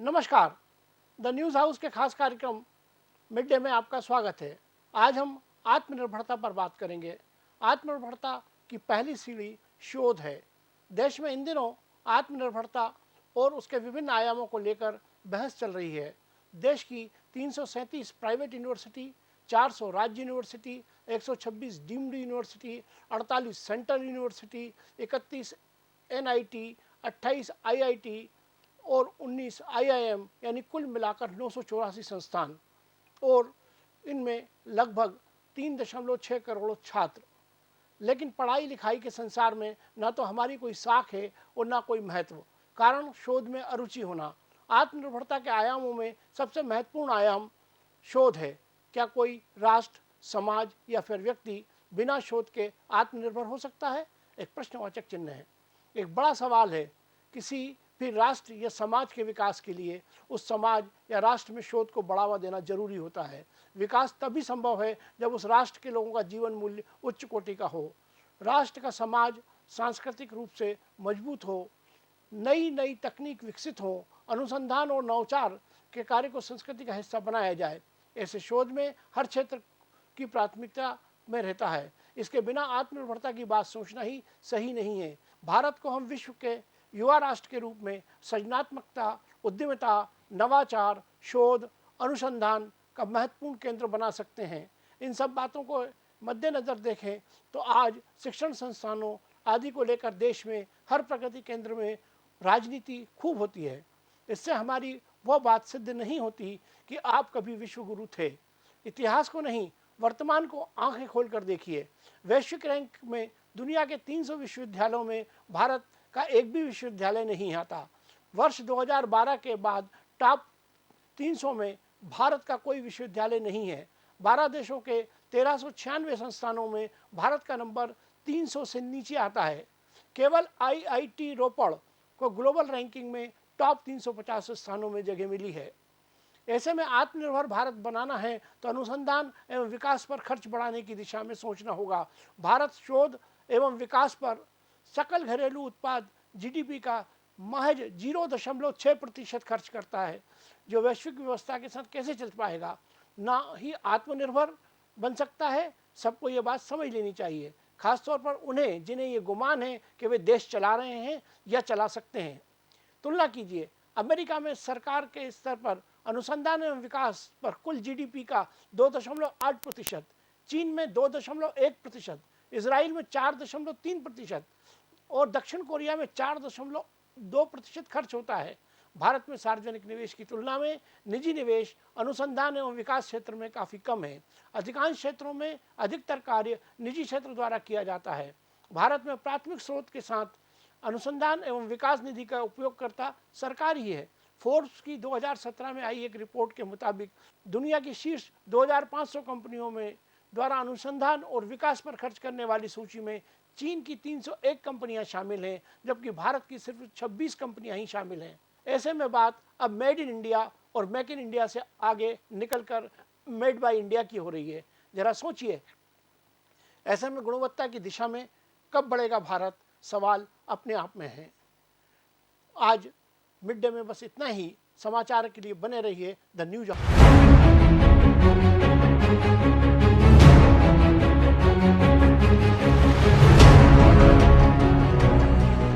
नमस्कार। The news house के खास कार्यक्रम मिड डे में आपका स्वागत है। आज हम आत्मनिर्भरता पर बात करेंगे। आत्मनिर्भरता की पहली सीढ़ी शोध है। देश में इन दिनों आत्मनिर्भरता और उसके विभिन्न आयामों को लेकर बहस चल रही है। देश की 337 प्राइवेट यूनिवर्सिटी, 400 राज्य university, 126 deemed university, 48 central university, 31 NIT, 28 IIT और 19 आईआईएम यानी कुल मिलाकर 984 संस्थान और इनमें लगभग 3.6 करोड़ छात्र। लेकिन पढ़ाई लिखाई के संसार में ना तो हमारी कोई साख है और ना कोई महत्व। कारण शोध में अरुचि होना। आत्मनिर्भरता के आयामों में सबसे महत्वपूर्ण आयाम शोध है। क्या कोई राष्ट्र, समाज या फिर व्यक्ति बिना शोध के आत्मनिर्भर हो सकता है? एक प्रश्नवाचक चिन्ह है। एक बड़ा सवाल है। किसी भी राष्ट्र या समाज के विकास के लिए उस समाज या राष्ट्र में शोध को बढ़ावा देना जरूरी होता है। विकास तभी संभव है जब उस राष्ट्र के लोगों का जीवन मूल्य उच्च कोटि का हो, राष्ट्र का समाज सांस्कृतिक रूप से मजबूत हो, नई नई तकनीक विकसित हो, अनुसंधान और नवाचार के कार्य को संस्कृति का हिस्सा बनाया जाए। ऐसे शोध में हर क्षेत्र की प्राथमिकता में रहता है। इसके बिना आत्मनिर्भरता की बात सोचना ही सही नहीं है। भारत को हम विश्व के युवा राष्ट्र के रूप में सृजनात्मकता, उद्यमिता, नवाचार, शोध, अनुसंधान का महत्वपूर्ण केंद्र बना सकते हैं। इन सब बातों को मद्देनज़र देखें तो आज शिक्षण संस्थानों आदि को लेकर देश में हर प्रगति केंद्र में राजनीति खूब होती है। इससे हमारी वह बात सिद्ध नहीं होती कि आप कभी विश्वगुरु थे। इतिहास को नहीं, वर्तमान को आंखें खोलकर देखिए। वैश्विक रैंक में दुनिया के 300 विश्वविद्यालयों में भारत का एक भी विश्वविद्यालय नहीं आता। वर्ष 2012 के बाद टॉप 300 में भारत का कोई विश्वविद्यालय नहीं है। 12 देशों के 1396 संस्थानों में भारत का नंबर 300 से नीचे आता है। केवल आईआईटी रोपड़ को ग्लोबल रैंकिंग में टॉप 350 स्थानों में जगह मिली है। ऐसे में आत्मनिर्भर भारत बनाना है तो अनुसंधान एवं विकास पर खर्च बढ़ाने की दिशा में सोचना होगा। भारत शोध एवं विकास पर सकल घरेलू उत्पाद जीडीपी का महज 0.6% खर्च करता है, जो वैश्विक व्यवस्था के साथ कैसे चल पाएगा। ना ही आत्मनिर्भर बन सकता है। सबको ये बात समझ लेनी चाहिए, खासतौर पर उन्हें जिन्हें ये गुमान है कि वे देश चला रहे हैं या चला सकते हैं। तुलना कीजिए, अमेरिका में सरकार के स्तर पर अनुसंधान एवं विकास पर कुल जीडीपी का 2.8%, चीन में 2.1%, इजराइल में 4.3% और दक्षिण कोरिया में 4.2% खर्च होता है। भारत में सार्वजनिक निवेश की तुलना में निजी निवेश अनुसंधान एवं विकास क्षेत्र में काफ़ी कम है। अधिकांश क्षेत्रों में अधिकतर कार्य निजी क्षेत्र द्वारा किया जाता है। भारत में प्राथमिक स्रोत के साथ अनुसंधान एवं विकास निधि का उपयोगकर्ता सरकार ही है। फोर्ब्स की 2017 में आई एक रिपोर्ट के मुताबिक दुनिया की शीर्ष 2500 कंपनियों में द्वारा अनुसंधान और विकास पर खर्च करने वाली सूची में चीन की 301 कंपनियां शामिल हैं, जबकि भारत की सिर्फ 26 कंपनियां ही शामिल हैं। ऐसे में बात अब मेड इन इंडिया और मेक इन इंडिया से आगे निकलकर मेड बाय इंडिया की हो रही है। जरा सोचिए, ऐसे में गुणवत्ता की दिशा में कब बढ़ेगा भारत? सवाल अपने आप में है। आज मिड डे में बस इतना ही। समाचार के लिए बने रहिए द न्यूज़ हाउस।